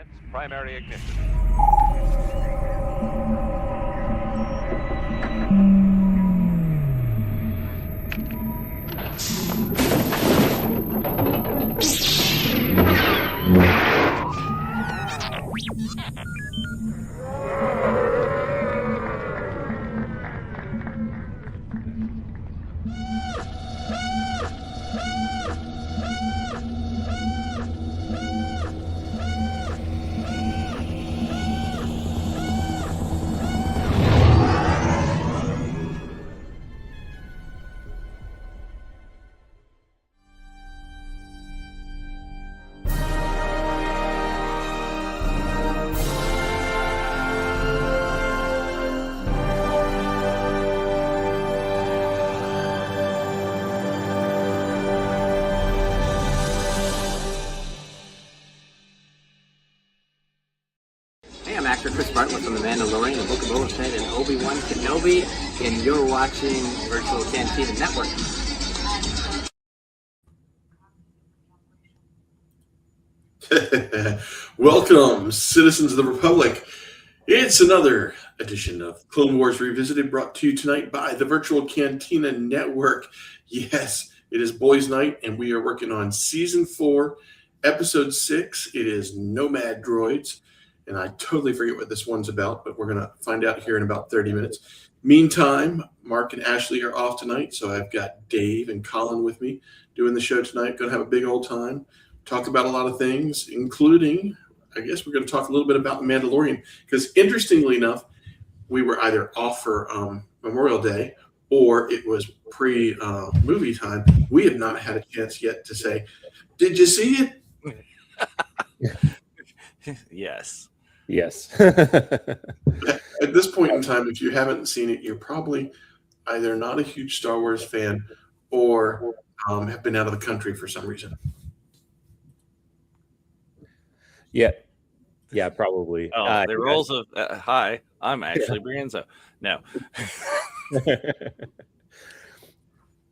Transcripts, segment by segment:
Commence primary ignition. Actor Chris Bartlett from The Mandalorian, The Book of Boba Fett, and Obi-Wan Kenobi, and you're watching Virtual Cantina Network. Welcome, citizens of the Republic. It's another edition of Clone Wars Revisited, brought to you tonight by the Virtual Cantina Network. Yes, it is Boys Night, and we are working on Season 4, Episode 6. It is Nomad Droids. And I totally forget what this one's about, but we're going to find out here in about 30 minutes. Meantime, Mark and Ashley are off tonight, so I've got Dave and Colin with me doing the show tonight. Going to have a big old time. Talk about a lot of things, including, I guess we're going to talk a little bit about The Mandalorian, because interestingly enough, we were either off for Memorial Day or it was pre-movie time. We have not had a chance yet to say, did you see it? Yes. At this point in time, if you haven't seen it, you're probably either not a huge Star Wars fan or have been out of the country for some reason. Yeah, probably. The rules of hi, I'm actually Brienzo. No.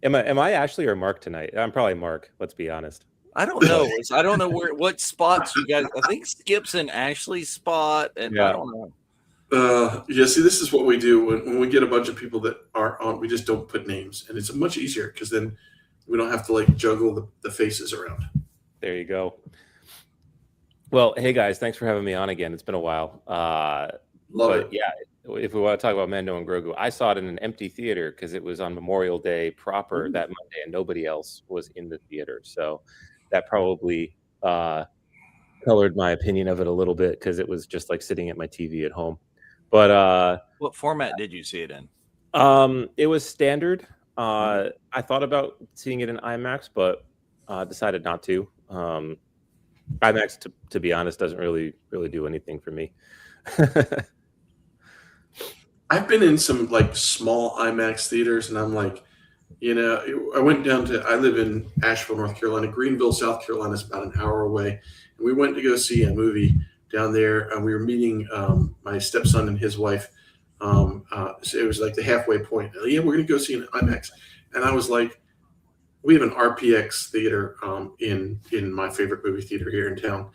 Am I Ashley or Mark tonight? I'm probably Mark. Let's be honest. I don't know. I don't know what spots you guys. I think Skip's in Ashley's spot, and yeah. I don't know. See, this is what we do when we get a bunch of people that aren't on. We just don't put names, and it's much easier because then we don't have to juggle the faces around. There you go. Well, hey guys, thanks for having me on again. It's been a while. Love it. Yeah, if we want to talk about Mando and Grogu, I saw it in an empty theater because it was on Memorial Day proper that Monday, and nobody else was in the theater. So that probably colored my opinion of it a little bit because it was just like sitting at my TV at home. But what format did you see it in? It was standard. I thought about seeing it in IMAX, but decided not to. IMAX, to be honest, doesn't really do anything for me. I've been in some small IMAX theaters, and I'm I went down to, I live in Asheville, North Carolina. Greenville, South Carolina is about an hour away. And we went to go see a movie down there, and we were meeting my stepson and his wife. So it was the halfway point. Yeah, we're going to go see an IMAX. And I was like, we have an RPX theater in my favorite movie theater here in town.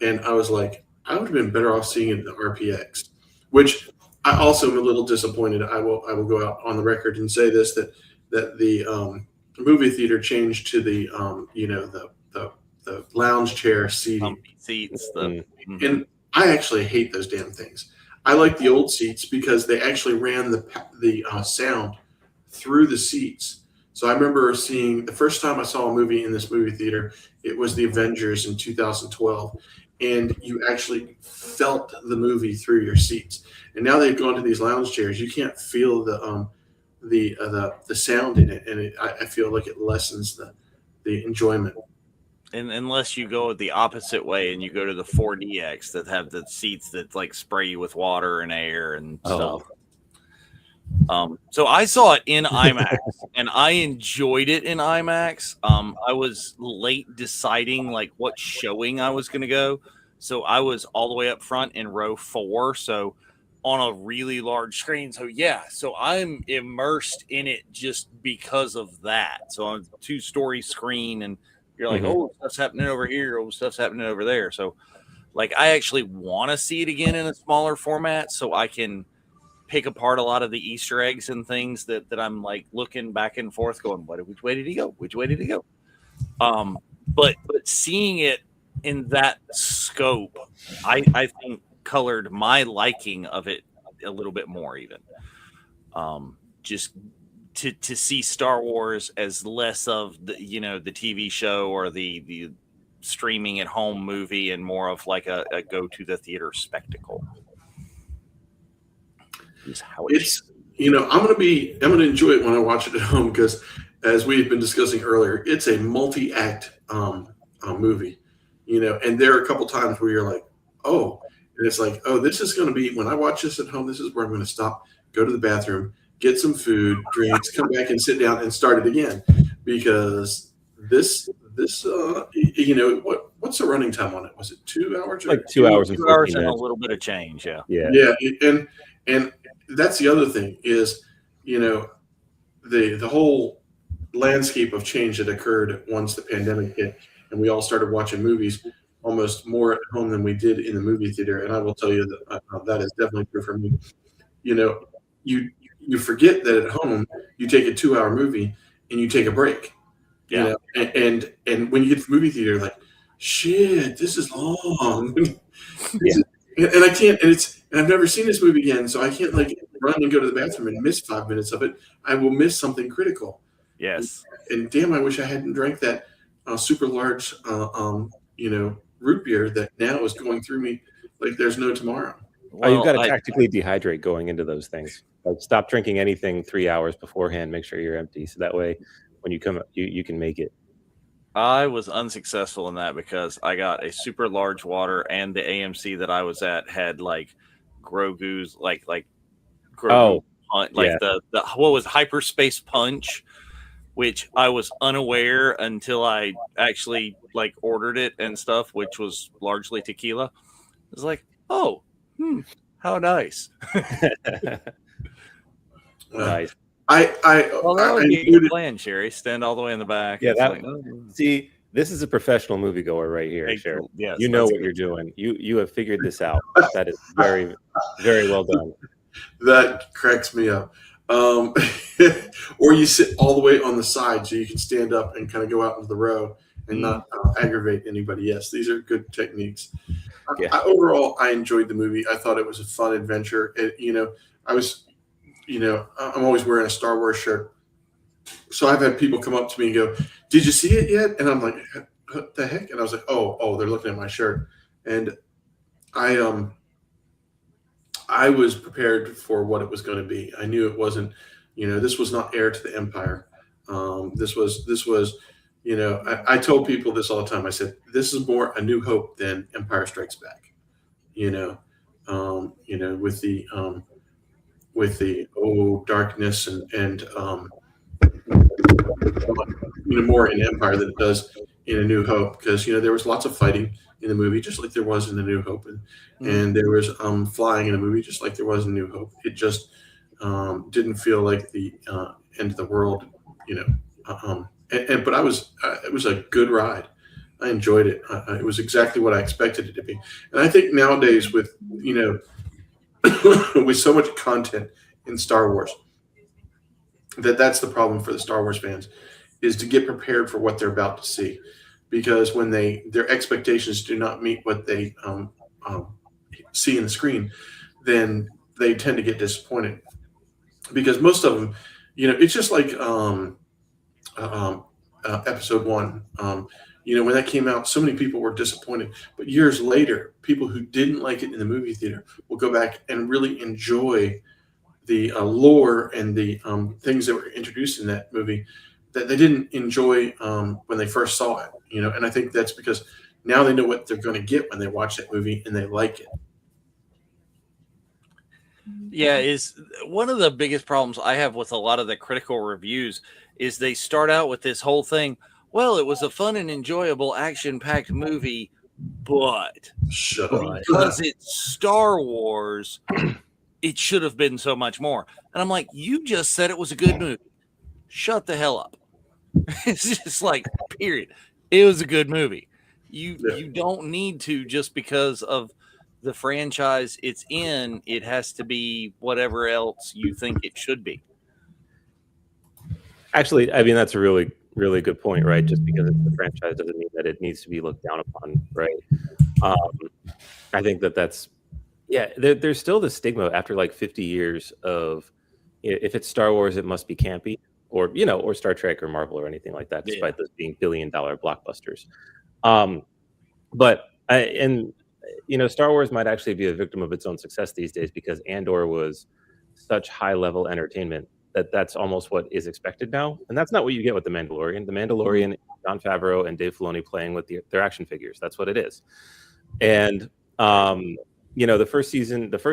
And I was like, I would have been better off seeing it in the RPX, which I also am a little disappointed. I will go out on the record and say this, that the movie theater changed to the lounge chair seating seats. And I actually hate those damn things. I like the old seats because they actually ran the sound through the seats. So I remember seeing the first time I saw a movie in this movie theater, it was The Avengers in 2012, and you actually felt the movie through your seats. And now they've gone to these lounge chairs. You can't feel the sound in it, and I feel like it lessens the enjoyment. And unless you go the opposite way and you go to the 4DX that have the seats that spray you with water and air and stuff. So I saw it in IMAX and I enjoyed it in IMAX. I was late deciding what showing I was going to go. So I was all the way up front in row 4. So on a really large screen. So so I'm immersed in it just because of that. So on a 2-story screen, and you're like, oh, stuff's happening over here. Oh, stuff's happening over there. So Like, I actually want to see it again in a smaller format so I can pick apart a lot of the Easter eggs and things that I'm like looking back and forth, going, which way did he go? Which way did he go? But seeing it in that scope, I think colored my liking of it a little bit more, even. Just to see Star Wars as less of the the TV show or the streaming at home movie, and more of like a go to the theater spectacle. Is how it's I'm gonna enjoy it when I watch it at home, because as we've been discussing earlier, it's a multi-act movie, and there are a couple times where you're like, oh, and it's like, oh, this is going to be, when I watch this at home, this is where I'm going to stop, go to the bathroom, get some food, drinks, come back and sit down and start it again, because this what's the running time on it? Was it 2 hours? Like 2 hours and 14 and a minutes. little bit of change. Yeah. And that's the other thing is, the whole landscape of change that occurred once the pandemic hit, and we all started watching movies almost more at home than we did in the movie theater. And I will tell you that that is definitely true for me. You forget that at home you take a 2-hour movie and you take a break. Yeah. And when you get to the movie theater, like, shit, this is long. Yeah. And I can't, and I've never seen this movie again, so I can't like run and go to the bathroom and miss 5 minutes of it. I will miss something critical. Yes. And damn, I wish I hadn't drank that super large, root beer that now is going through me like there's no tomorrow. Well, you've got to tactically dehydrate going into those things. Like, stop drinking anything 3 hours beforehand. Make sure you're empty, so that way when you come, you can make it. I was unsuccessful in that because I got a super large water, and the AMC that I was at had like Grogu's like Grogu punch, the what was Hyperspace Punch, which I was unaware until I actually like ordered it and stuff, which was largely tequila. I was like, oh, how nice. Nice. Well, that would be a good plan, Sherry. Stand all the way in the back. Yeah, see, this is a professional moviegoer right here, Sherry. Yes, you know what you're doing. You have figured this out. That is very, very well done. That cracks me up. Or you sit all the way on the side so you can stand up and kind of go out into the row and not aggravate anybody. Yes, these are good techniques. Yeah. Overall, I enjoyed the movie. I thought it was a fun adventure. I'm always wearing a Star Wars shirt. So I've had people come up to me and go, "Did you see it yet?" And I'm like, "What the heck?" And I was like, "Oh, they're looking at my shirt." And I was prepared for what it was going to be. I knew it wasn't, this was not Heir to the Empire. This was, I told people this all the time. I said, this is more A New Hope than Empire Strikes Back. With the darkness and more in Empire than it does in A New Hope, because there was lots of fighting in the movie, just like there was in A New Hope, and there was flying in the movie, just like there was in New Hope. It just didn't feel like the end of the world, but it was a good ride. I enjoyed it. It was exactly what I expected it to be, and I think nowadays with with so much content in Star Wars, that's the problem for the Star Wars fans, is to get prepared for what they're about to see, because when their expectations do not meet what they see in the screen, then they tend to get disappointed, because most of them, it's just like episode 1. When that came out, so many people were disappointed. But years later, people who didn't like it in the movie theater will go back and really enjoy the lore and the things that were introduced in that movie that they didn't enjoy when they first saw it. And I think that's because now they know what they're going to get when they watch that movie and they like it. Yeah, is one of the biggest problems I have with a lot of the critical reviews is they start out with this whole thing. Well, it was a fun and enjoyable action-packed movie, but because it's Star Wars, it should have been so much more. And I'm like, you just said it was a good movie. Shut the hell up. It's just like, period. It was a good movie. You don't need to just because of the franchise it's in. It has to be whatever else you think it should be. Actually, I mean, that's a really, really good point, right? Just because it's the franchise doesn't mean that it needs to be looked down upon, right? I think that's, yeah, there's still the stigma after like 50 years of if it's Star Wars, it must be campy, or, or Star Trek or Marvel or anything like that, despite those being billion-dollar blockbusters. But Star Wars might actually be a victim of its own success these days because Andor was such high-level entertainment that's almost what is expected now, and that's not what you get with The Mandalorian. The Mandalorian, Jon Favreau and Dave Filoni playing with their action figures. That's what it is. And the first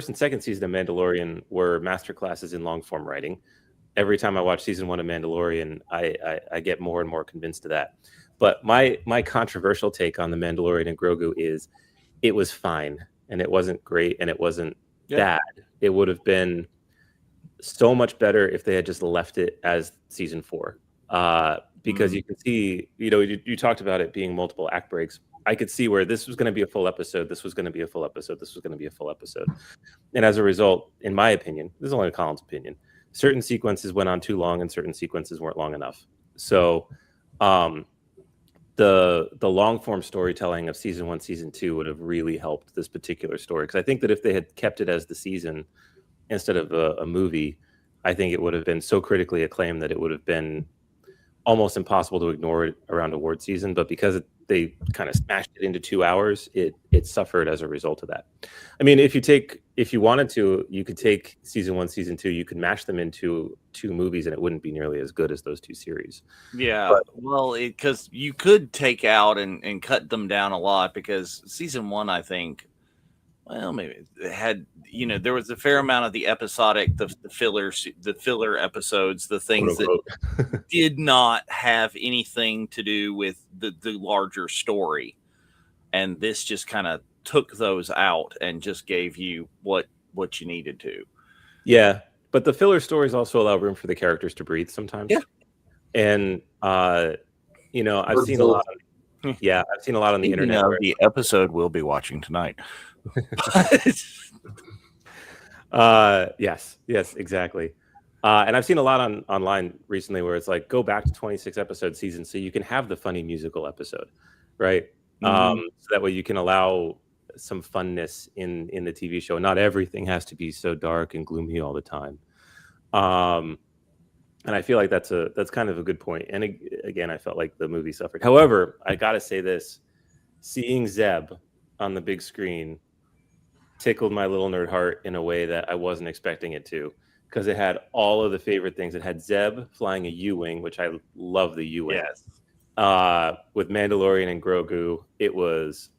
and second season of Mandalorian were masterclasses in long-form writing. Every time I watch season 1 of Mandalorian, I get more and more convinced of that. But my controversial take on The Mandalorian and Grogu is it was fine, and it wasn't great, and it wasn't bad. It would have been so much better if they had just left it as season 4, because you can see, you talked about it being multiple act breaks. I could see where this was going to be a full episode, this was going to be a full episode, this was going to be a full episode, and as a result, in my opinion, this is only Colin's opinion, certain sequences went on too long and certain sequences weren't long enough. So the long form storytelling of season 1, season 2 would have really helped this particular story, because I think that if they had kept it as the season instead of a movie, I think it would have been so critically acclaimed that it would have been almost impossible to ignore it around award season. But because they kind of smashed it into 2 hours, it suffered as a result of that. I mean, if you wanted to, you could take season 1, season 2, you could mash them into 2 movies, and it wouldn't be nearly as good as those 2 series. Yeah, well, because you could take out and cut them down a lot, because season 1, I think, well, maybe it had, there was a fair amount of the episodic, the filler episodes, the things that did not have anything to do with the larger story. And this just kind of took those out and just gave you what you needed to. Yeah, but the filler stories also allow room for the characters to breathe sometimes. Yeah. And, I've seen a lot. I've seen a lot on the internet. The episode we'll be watching tonight. Yes, exactly. And I've seen a lot online recently where it's like, go back to 26 episode season so you can have the funny musical episode, right? So that way you can allow some funness in the TV show. Not everything has to be so dark and gloomy all the time. And I feel like that's kind of a good point. And again, I felt like the movie suffered. However, I gotta say this: seeing Zeb on the big screen tickled my little nerd heart in a way that I wasn't expecting it to, because it had all of the favorite things. It had Zeb flying a U-wing, which I love the U-wing. Yes. With Mandalorian and Grogu, it was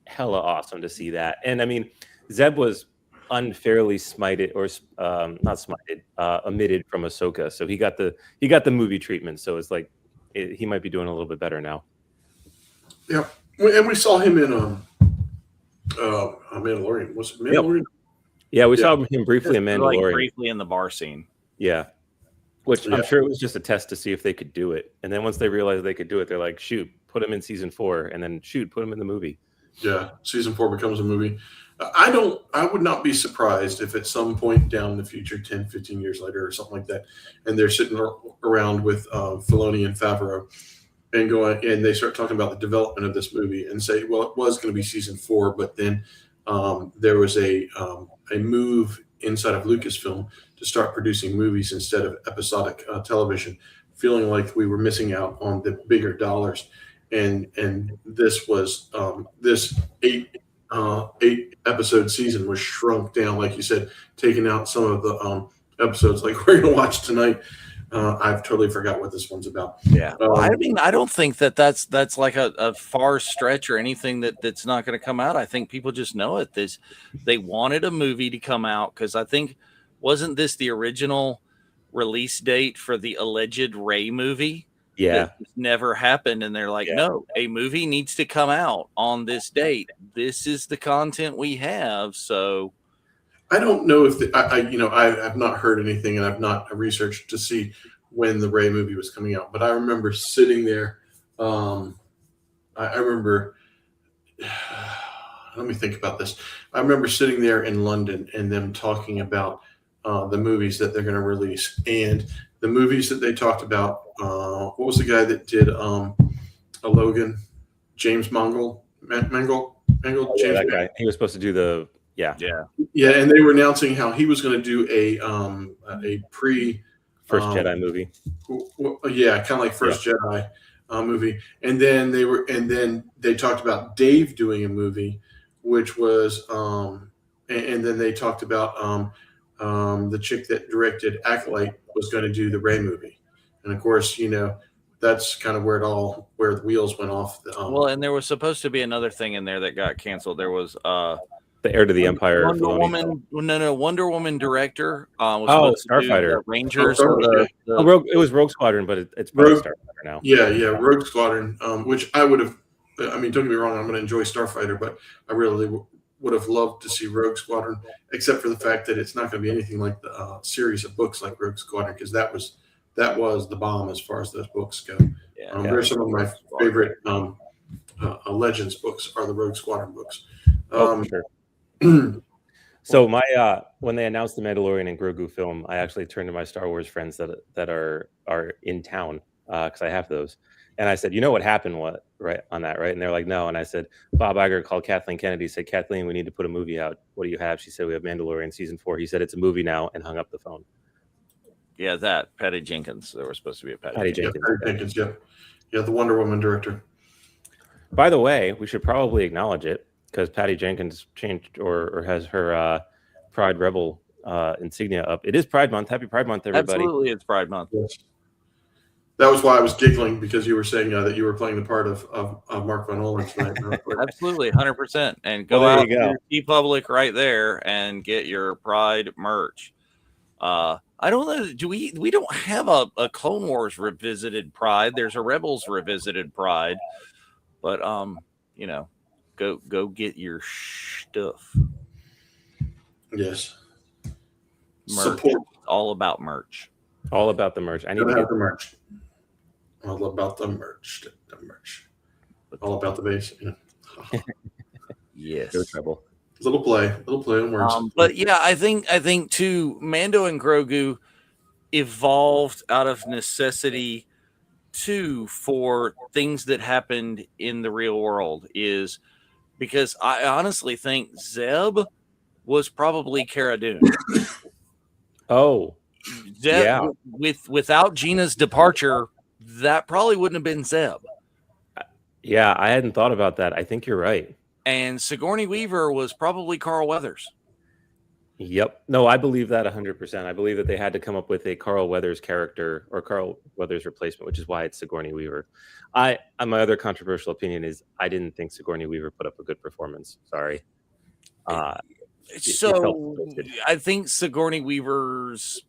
hella awesome to see that. And I mean, Zeb was unfairly smited, or not smited, omitted from Ahsoka, so he got the movie treatment. So it's like he might be doing a little bit better now. Yeah, and we saw him in Mandalorian. Was it Mandalorian? Yep. Yeah, we saw him briefly in Mandalorian. Like briefly in the bar scene. Yeah. Which I'm sure it was just a test to see if they could do it. And then once they realized they could do it, they're like, shoot, put him in season 4, and then put him in the movie. Yeah, season 4 becomes a movie. I would not be surprised if at some point down in the future, 10, 15 years later or something like that, and they're sitting around with Filoni and Favreau and they start talking about the development of this movie and say, well, it was going to be season 4, but then there was a move inside of Lucasfilm to start producing movies instead of episodic television, feeling like we were missing out on the bigger dollars. And this was this 8 episode season was shrunk down, like you said, taking out some of the episodes like we're going to watch tonight. I've totally forgot what this one's about. Yeah, I mean, I don't think that's like a far stretch or anything that's not going to come out. I think people just know it. They wanted a movie to come out, because I think, wasn't this the original release date for the alleged Rey movie? Yeah, never happened, and they're like, no, a movie needs to come out on this date. This is the content we have. So I don't know if I've not heard anything, and I've not researched to see when the Rey movie was coming out. But I remember sitting there I remember. Let me think about this. I remember sitting there in London and them talking about the movies that they're going to release, and the movies that they talked about. What was the guy that did a Logan? James Mangold. Oh, yeah, that guy. He was supposed to do the Yeah. and they were announcing how he was going to do a pre First Jedi movie. Yeah, kind of like First Jedi movie. And then they talked about Dave doing a movie, which was and then they talked about the chick that directed Acolyte was going to do the Rey movie. And of course, that's kind of where the wheels went off. Well, and there was supposed to be another thing in there that got canceled. There was the Heir to the Empire. Wonder Woman. No, Wonder Woman director. Was Starfighter. Rangers. It was Rogue Squadron, but it's Rogue Starfighter now. Yeah, Rogue Squadron. Which I would have. I mean, don't get me wrong. I'm going to enjoy Starfighter, but I really would have loved to see Rogue Squadron, except for the fact that it's not going to be anything like the series of books like Rogue Squadron, because that was the bomb as far as those books go. They're some of my favorite Legends books are the Rogue Squadron books. Sure. So when they announced the Mandalorian and Grogu film, I actually turned to my Star Wars friends that are in town because I have those, and I said, "You know what happened? Right? And they're like, "No." And I said, Bob Iger called Kathleen Kennedy, said, "Kathleen, we need to put a movie out. What do you have?" She said, "We have Mandalorian season 4." He said, "It's a movie now," and hung up the phone. Yeah, that Patty Jenkins. There was supposed to be a Patty Jenkins. Patty Jenkins, yeah, the Wonder Woman director. By the way, we should probably acknowledge it because Patty Jenkins changed or has her Pride Rebel insignia up. It is Pride Month. Happy Pride Month, everybody! Absolutely, it's Pride Month. Yes. That was why I was giggling, because you were saying that you were playing the part of Mark Von Olen tonight. Absolutely, 100%. And go out to TeePublic right there and get your Pride merch. I don't know. We don't have a Clone Wars revisited Pride. There's a Rebels revisited Pride, but go get your stuff. Yes. Merch. Support. All about merch. All about the merch. I need to get the merch. All about the merch. All about the base. Yeah. Yes. No trouble. Little play on words. But yeah, I think too, Mando and Grogu evolved out of necessity too for things that happened in the real world, is because I honestly think Zeb was probably Cara Dune. Oh, Zeb, yeah. Without Gina's departure, that probably wouldn't have been Zeb. Yeah, I hadn't thought about that. I think you're right. And Sigourney Weaver was probably Carl Weathers. Yep. No, I believe that 100%. I believe that they had to come up with a Carl Weathers character or Carl Weathers replacement, which is why it's Sigourney Weaver. My other controversial opinion is I didn't think Sigourney Weaver put up a good performance. Sorry. So I think Sigourney Weaver's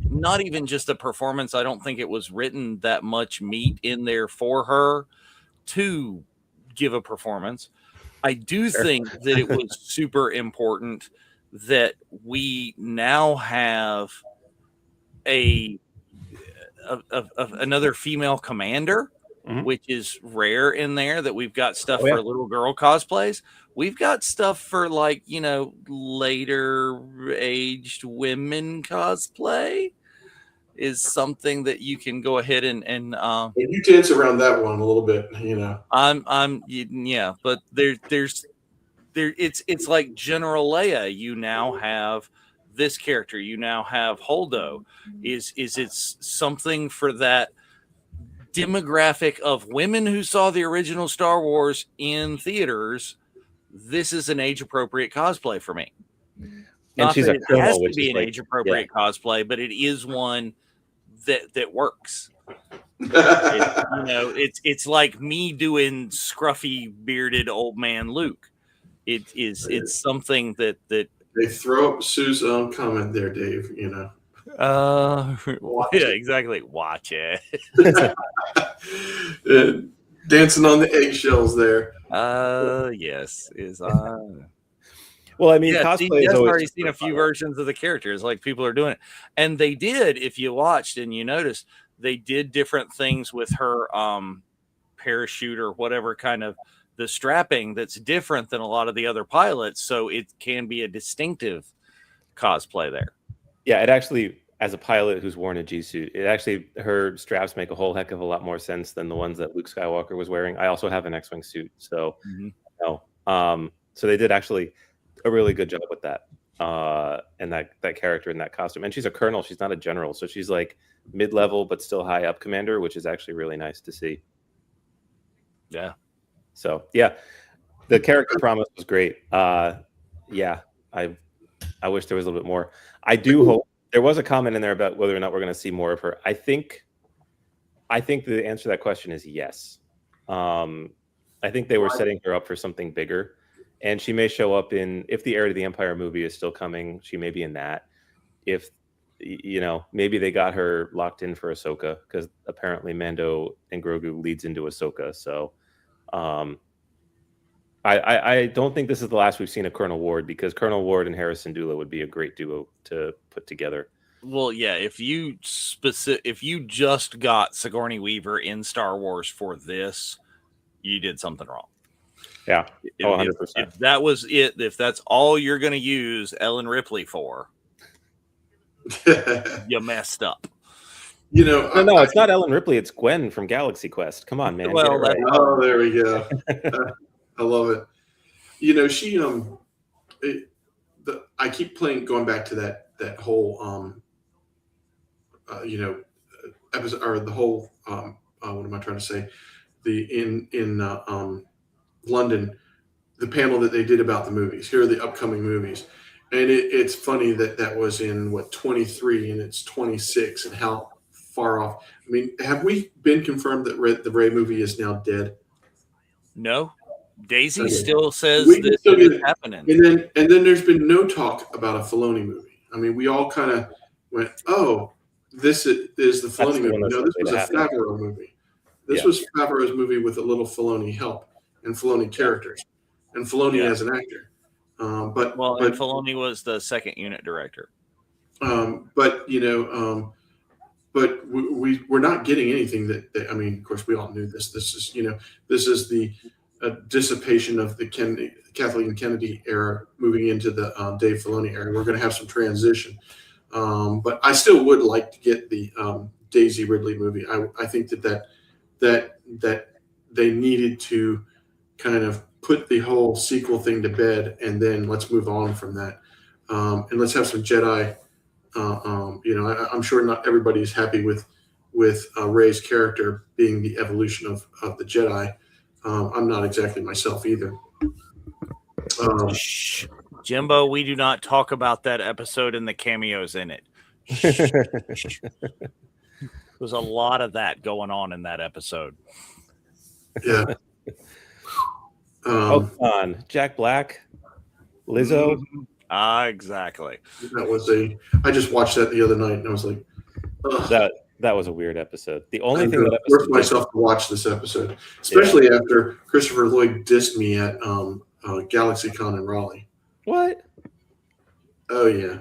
not even just a performance. I don't think it was written that much meat in there for her to give a performance. I do think that it was super important that we now have another female commander, which is rare in there, that we've got stuff for little girl cosplays. We've got stuff for later aged women cosplay is something that you can go ahead and you dance around that one a little bit, but it's like General Leia. You now have this character. You now have Holdo. Is it's something for that demographic of women who saw the original Star Wars in theaters? This is an age-appropriate cosplay for me. And she's it has to be an age-appropriate cosplay, but it is one that works. It's like me doing scruffy, bearded old man Luke. It's something that they throw up Sue's own comment there, Dave. Exactly. Watch it. Dancing on the eggshells there. Yes, is Well, I mean, cosplay is already seen a few versions of the characters, like people are doing it. And they did, if you watched and you noticed, they did different things with her parachute or whatever kind of the strapping that's different than a lot of the other pilots. So it can be a distinctive cosplay there. Yeah, it actually, as a pilot who's worn a G suit, her straps make a whole heck of a lot more sense than the ones that Luke Skywalker was wearing. I also have an X-wing suit, so so they did actually a really good job with that, and that character in that costume. And she's a colonel; she's not a general, so she's like mid-level but still high up commander, which is actually really nice to see. Yeah. So yeah, the character promise was great. Yeah, I wish there was a little bit more. I do hope there was a comment in there about whether or not we're going to see more of her. I think the answer to that question is yes. I think they were setting her up for something bigger, and she may show up if the Heir to the Empire movie is still coming, she may be in that. If maybe they got her locked in for Ahsoka, because apparently Mando and Grogu leads into Ahsoka. So I don't think this is the last we've seen of Colonel Ward, because Colonel Ward and Harrison Dula would be a great duo to put together. Well, yeah, if you just got Sigourney Weaver in Star Wars for this, you did something wrong. Yeah. If, 100%. if that was it, if that's all you're going to use Ellen Ripley for, you messed up. No, it's not Ellen Ripley. It's Gwen from Galaxy Quest. Come on, man. Well, right. Oh, there we go. I love it. She I keep going back to that whole episode, or the whole what am I trying to say? In London, the panel that they did about the movies. Here are the upcoming movies, and it's funny that was in 23 and it's 26, and how far off. I mean, have we been confirmed that the Rey movie is now dead? No. Daisy still says this is happening. And then there's been no talk about a Filoni movie. I mean, we all kind of went, oh, this is the Filoni movie. No, this was a Favreau movie. This was Favreau's movie with a little Filoni help and Filoni characters and Filoni as an actor. But Filoni was the second unit director. But we're not getting anything that I mean, of course, we all knew this. This is the dissipation of the Kathleen Kennedy era moving into the Dave Filoni era. We're going to have some transition. But I still would like to get the Daisy Ridley movie. I think that they needed to kind of put the whole sequel thing to bed, and then let's move on from that. And let's have some Jedi. I'm sure not everybody is happy with Rey's character being the evolution of the Jedi. I'm not exactly myself either. Jimbo, we do not talk about that episode and the cameos in it. There's a lot of that going on in that episode. Yeah. Come on, Jack Black, Lizzo. Exactly. I just watched that the other night, and I was like, ugh. That was a weird episode. The only thing that I forced myself to watch this episode, especially after Christopher Lloyd dissed me at GalaxyCon in Raleigh. What? Oh yeah,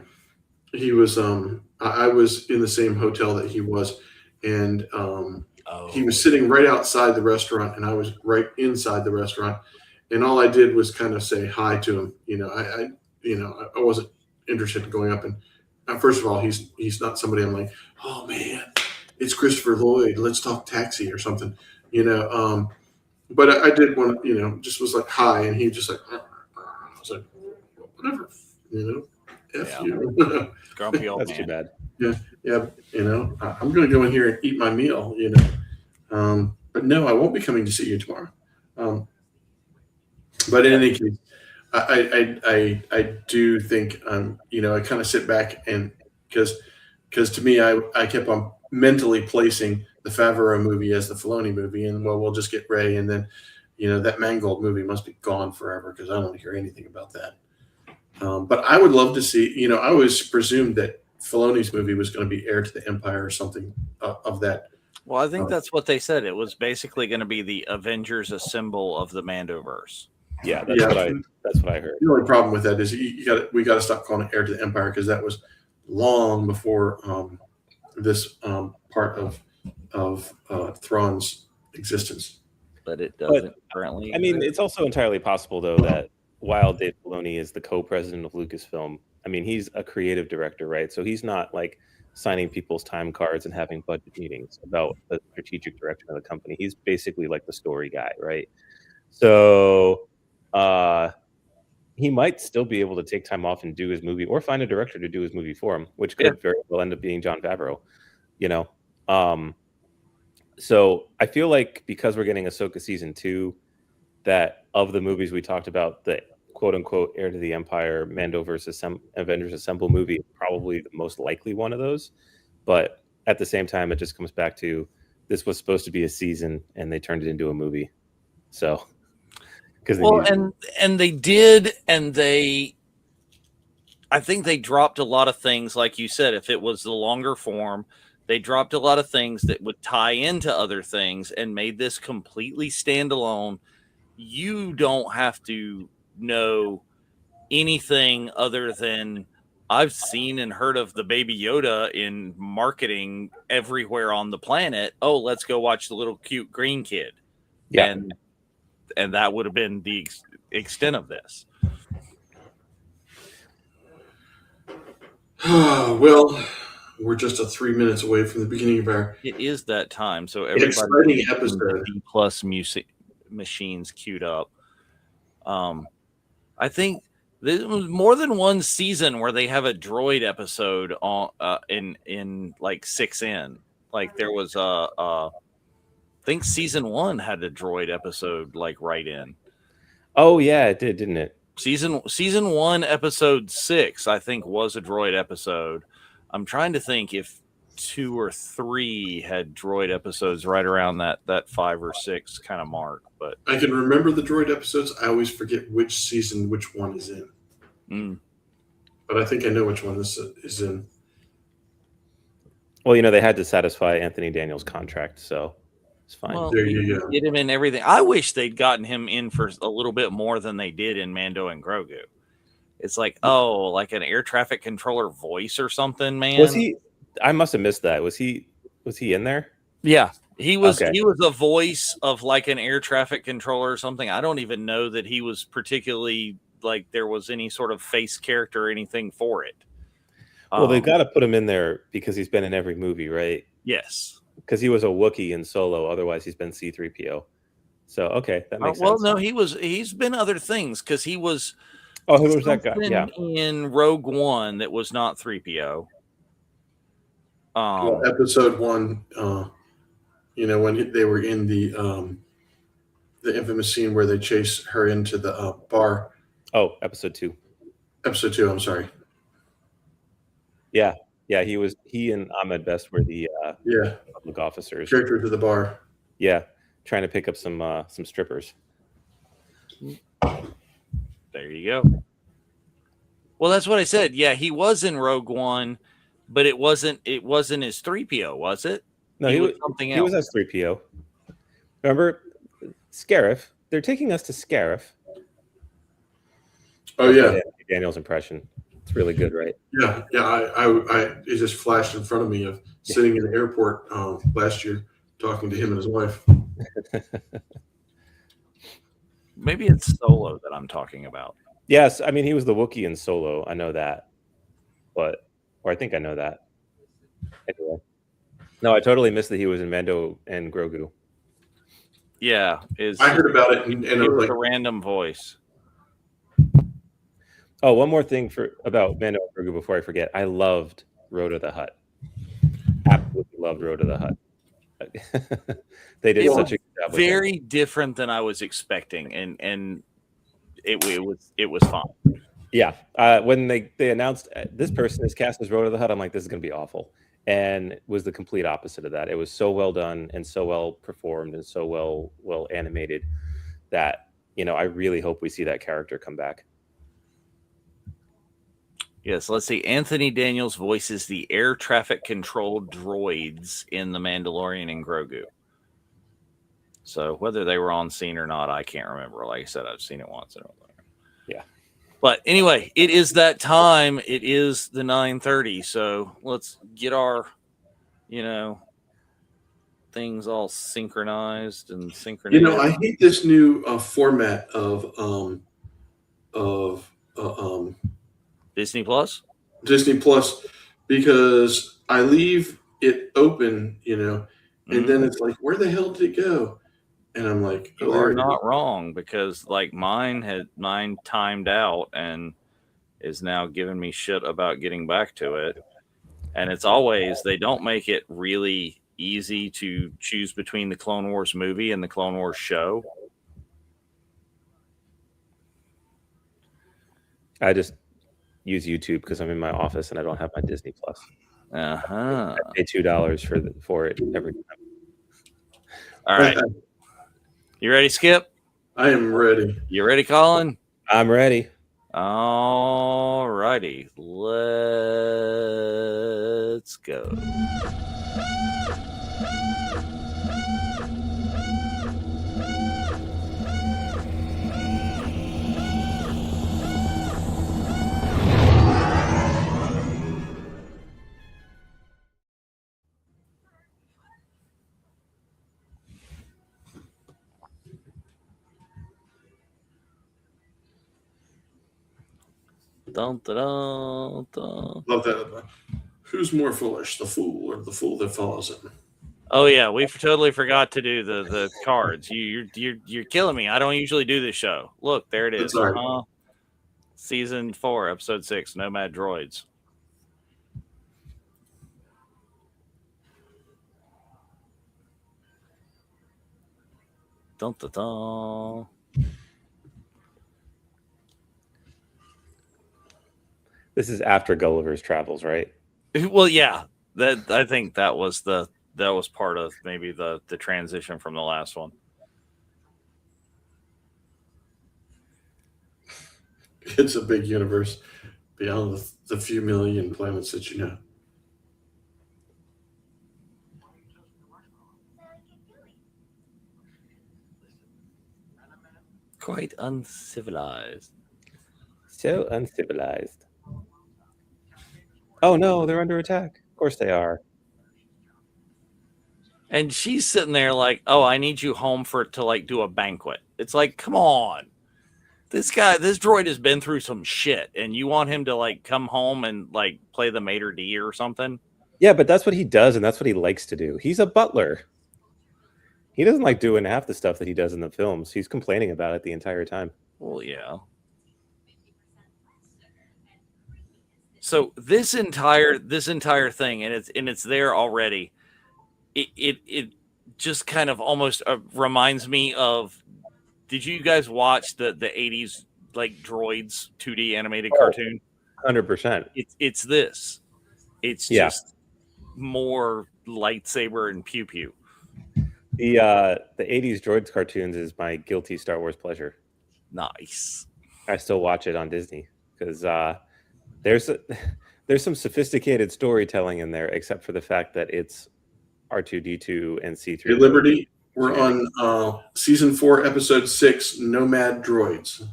he was. I was in the same hotel that he was, and he was sitting right outside the restaurant, and I was right inside the restaurant, and all I did was kind of say hi to him. I wasn't interested in going up and. First of all, he's not somebody I'm like, oh man, it's Christopher Lloyd. Let's talk Taxi or something, But I did want to, just was like hi, and he just like, I was like, whatever, F you. Grumpy old That's man. too bad. Yeah. I'm going to go in here and eat my meal, But no, I won't be coming to see you tomorrow. But in any case. I do think I kind of sit back and because to me I kept on mentally placing the Favreau movie as the Filoni movie, and we'll just get Rey, and then that Mangold movie must be gone forever because I don't hear anything about that. But I would love to see. I always presumed that Filoni's movie was going to be Heir to the Empire or something of that. Well, I think that's what they said. It was basically going to be the Avengers Assemble of the Mandoverse. Yeah, that's what I heard. The only problem with that is we got to stop calling it Heir to the Empire, because that was long before this part of Thrawn's existence. but it doesn't currently. I mean, exist. it's also entirely possible though that while Dave Filoni is the co-president of Lucasfilm, I mean, he's a creative director, right? So he's not like signing people's time cards and having budget meetings about the strategic direction of the company. He's basically like the story guy, right? So he might still be able to take time off and do his movie, or find a director to do his movie for him, which could very well end up being Jon Favreau, you know. So I feel like because we're getting Ahsoka season 2, that of the movies we talked about, the quote unquote heir to the Empire, Mando versus Avengers Assemble movie is probably the most likely one of those. But at the same time, it just comes back to this was supposed to be a season and they turned it into a movie. So because and they did, and I think they dropped a lot of things, like you said. If it was the longer form, they dropped a lot of things that would tie into other things and made this completely standalone. You don't have to know anything other than I've seen and heard of the Baby Yoda in marketing everywhere on the planet. Oh, let's go watch the little cute green kid. Yeah. And that would have been the extent of this. Well, we're just 3 minutes away from the beginning of our It is that time, so everybody exciting episode. D+ music machines queued up. I think there was more than one season where they have a droid episode on in like 6N. Like there was I think season 1 had a droid episode like right in. Oh yeah, it did, didn't it? Season 1, episode 6, I think, was a droid episode. I'm trying to think if 2 or 3 had droid episodes right around that 5 or 6 kind of mark. But I can remember the droid episodes. I always forget which season which one is in. But I think I know which one this is in. Well, they had to satisfy Anthony Daniels' contract, so it's fine. Well, there you go. Get him in everything. I wish they'd gotten him in for a little bit more than they did in Mando and Grogu. It's like, like an air traffic controller voice or something, man. Was he? I must have missed that. Was he in there? Yeah, he was. Okay. He was a voice of like an air traffic controller or something. I don't even know that he was particularly like there was any sort of face character or anything for it. Well, they've got to put him in there because he's been in every movie, right? Yes. Because he was a Wookiee in Solo. Otherwise, he's been C-3PO. So okay, that makes sense. Well, no, he's been other things because he was. Oh, who was that guy? Yeah, in Rogue One that was not 3PO. Well, episode 1, when they were in the infamous scene where they chase her into the bar. Oh, episode 2. Episode 2. I'm sorry. Yeah. He and Ahmed Best were the public officers. Character to the bar. Yeah, trying to pick up some strippers. There you go. Well, that's what I said. Yeah, he was in Rogue One, but it wasn't his 3PO, was it? No, he was something else. He was as 3PO. Remember Scarif? They're taking us to Scarif. Oh yeah, Daniel's impression. It's really good, right? Yeah. I it just flashed in front of me of sitting in the airport last year talking to him and his wife. Maybe it's Solo that I'm talking about. Yes, I mean he was the Wookiee in Solo. I know that, or I think I know that. Anyway, no, I totally missed that he was in Mando and Grogu. Yeah, I heard about it, and it was like a random voice. Oh, one more thing about Mando and Grogu before I forget. I loved Road to the Hut. Absolutely loved Road to the Hut. They did such a good job. Very different than I was expecting, and it was fun. Yeah, when they announced this person is cast as Road to the Hut, I'm like, this is going to be awful, and it was the complete opposite of that. It was so well done and so well performed and so well animated that I really hope we see that character come back. Yes, let's see. Anthony Daniels voices the air traffic control droids in The Mandalorian and Grogu. So whether they were on scene or not, I can't remember. Like I said, I've seen it once. Yeah. But anyway, it is that time. It is the 9:30. So let's get our, things all synchronized and You synchronized. know, I hate this new format of Disney Plus. Disney Plus, because I leave it open, you know, and then it's like, where the hell did it go? And I'm like, You are not wrong, because like mine timed out and is now giving me shit about getting back to it. And it's always, they don't make it really easy to choose between the Clone Wars movie and the Clone Wars show. I just use YouTube because I'm in my office and I don't have my Disney Plus. I pay $2 for it every time. All right. You ready, Skip? I am ready. You ready, Colin? I'm ready. All righty. Let's go. Dun, dun, dun, dun. Love that. Who's more foolish, the fool or the fool that follows him? Oh yeah, we totally forgot to do the cards. You're killing me. I don't usually do this show. Look, there it is. That's all right. Season 4, episode 6, Nomad Droids. Dun, dun, dun. This is after Gulliver's Travels, right? Well, yeah. I think that was part of maybe the transition from the last one. It's a big universe beyond the few million planets that you know. Quite uncivilized. So uncivilized. Oh no, they're under attack. Of course they are. And she's sitting there like, "Oh, I need you home to like do a banquet." It's like, come on. This droid has been through some shit, and you want him to like come home and like play the maitre d' or something? Yeah, but that's what he does, and that's what he likes to do. He's a butler. He doesn't like doing half the stuff that he does in the films. He's complaining about it the entire time. Well, yeah. So this entire thing, and it's there already. It just kind of almost reminds me of. Did you guys watch the 80s like Droids 2D animated cartoon? 100%. It's this. It's just more lightsaber and pew pew. The 80s Droids cartoons is my guilty Star Wars pleasure. Nice. I still watch it on Disney because there's some sophisticated storytelling in there, except for the fact that it's R2-D2 and C3. Hey, Liberty, we're on season 4, episode 6, Nomad Droids.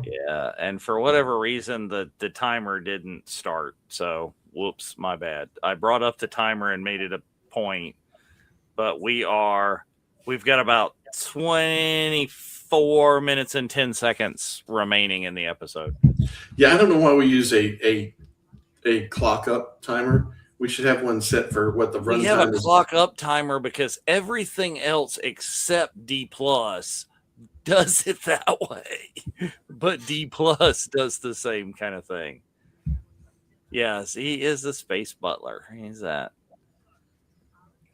Yeah, and for whatever reason, the timer didn't start. So, whoops, my bad. I brought up the timer and made it a point, but we've got about 24 minutes and 10 seconds remaining in the episode. Yeah, I don't know why we use a clock up timer. We should have one set for what the runtime is. We have a clock up timer because everything else except D Plus does it that way. But D Plus does the same kind of thing. Yes, he is the space butler. He's that.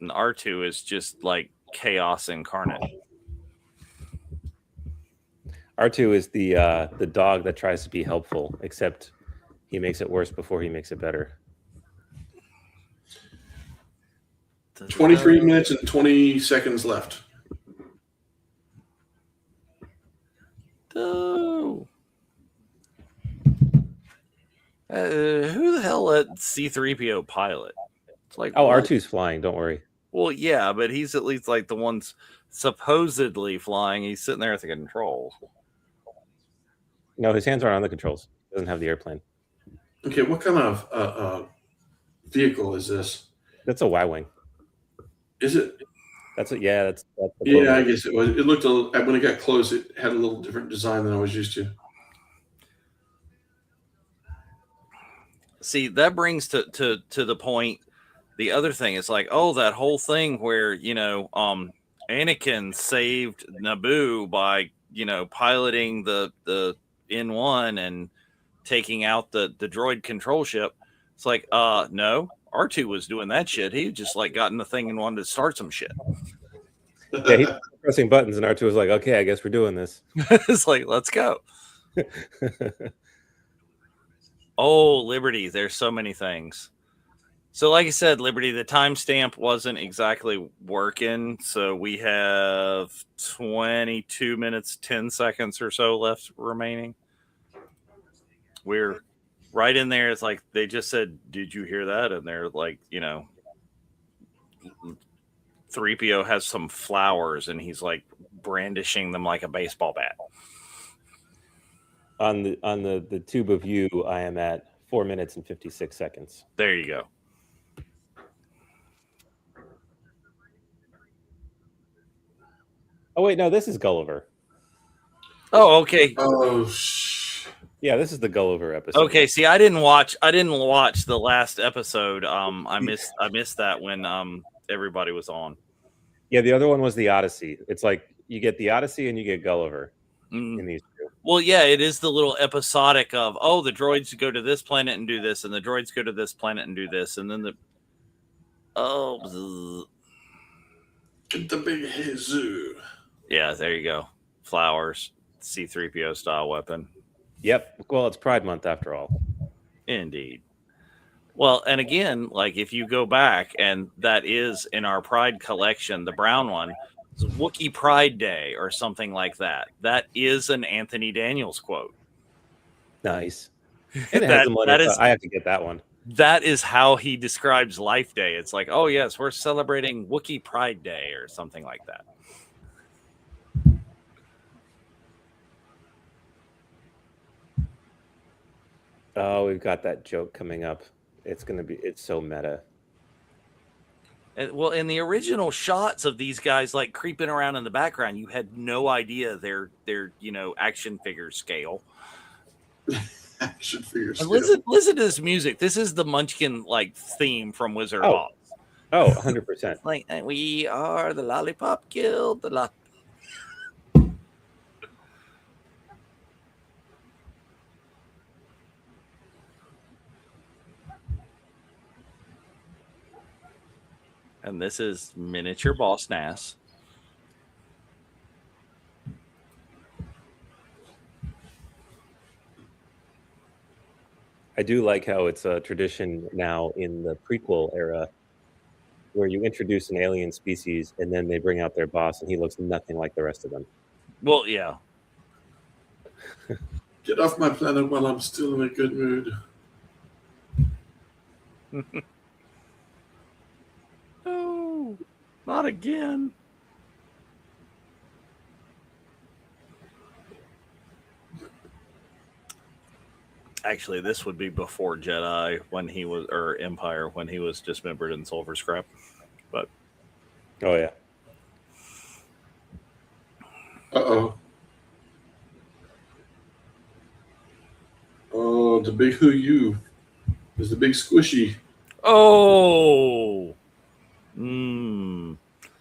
And R2 is just like chaos incarnate. R2 is the dog that tries to be helpful, except he makes it worse before he makes it better. 23 minutes and 20 seconds left. Oh. Who the hell let C-3PO pilot? It's like, oh, what? R2's flying. Don't worry. Well, yeah, but he's at least like the ones supposedly flying. He's sitting there at the controls. No, his hands aren't on the controls. He doesn't have the airplane. Okay, what kind of vehicle is this? That's a Y-wing. Is it? That's what. Yeah, that's the Yeah, I Clone guess it was. It looked a little, when it got close, it had a little different design than I was used to. See, that brings to the point. The other thing is like, oh, that whole thing where Anakin saved Naboo by piloting the N1 and taking out the droid control ship. It's like, no, R2 was doing that shit. He just like got in the thing and wanted to start some shit. Yeah, he's pressing buttons, and R2 was like, "Okay, I guess we're doing this." It's like, let's go. Oh, Liberty. There's so many things. So, like I said, Liberty, the timestamp wasn't exactly working. So we have 22 minutes, 10 seconds or so left remaining. We're right in there. It's like they just said, "Did you hear that?" And they're like, 3PO has some flowers and he's like brandishing them like a baseball bat. On the tube of you, I am at 4 minutes and 56 seconds. There you go. Oh wait, no, this is Gulliver. Oh, okay. Oh, yeah, this is the Gulliver episode. Okay, see, I didn't watch the last episode. I missed that when everybody was on. Yeah, the other one was the Odyssey. It's like you get the Odyssey and you get Gulliver in these two. Well, yeah, it is the little episodic of, oh, the droids go to this planet and do this, and the droids go to this planet and do this, and then get the big Jesus. Yeah, there you go. Flowers, C-3PO style weapon. Yep. Well, it's Pride Month after all. Indeed. Well, and again, like if you go back, and that is in our Pride collection, the brown one, it's Wookiee Pride Day or something like that. That is an Anthony Daniels quote. Nice. And that is, I have to get that one. That is how he describes Life Day. It's like, oh yes, we're celebrating Wookiee Pride Day or something like that. Oh, we've got that joke coming up. It's so meta. And, well, in the original shots of these guys like creeping around in the background, you had no idea they're action figure scale. Action figure scale. Listen to this music. This is the Munchkin like theme from Wizard of Oz. Oh, 100%. Like, we are the Lollipop Guild. And this is miniature Boss Nass. I do like how it's a tradition now in the prequel era where you introduce an alien species and then they bring out their boss and he looks nothing like the rest of them. Well, yeah. Get off my planet while I'm still in a good mood. No, not again. Actually, this would be before Jedi when he was, or Empire when he was dismembered in Sulfur Scrap. But oh yeah. Uh-oh. Oh, the big who you. There's the big squishy. Oh.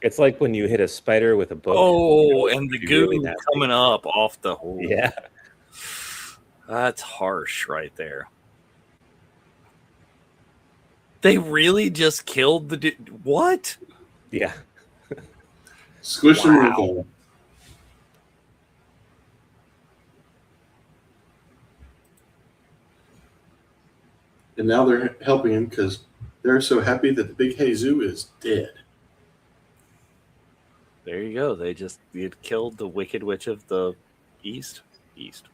It's like when you hit a spider with a book. Oh, and the goo really coming up off the hole. Yeah. That's harsh right there. They really just killed the dude. What? Yeah. Squish him. And now they're helping him because they're so happy that the big Jesus is dead. There you go. They killed the Wicked Witch of the East. East.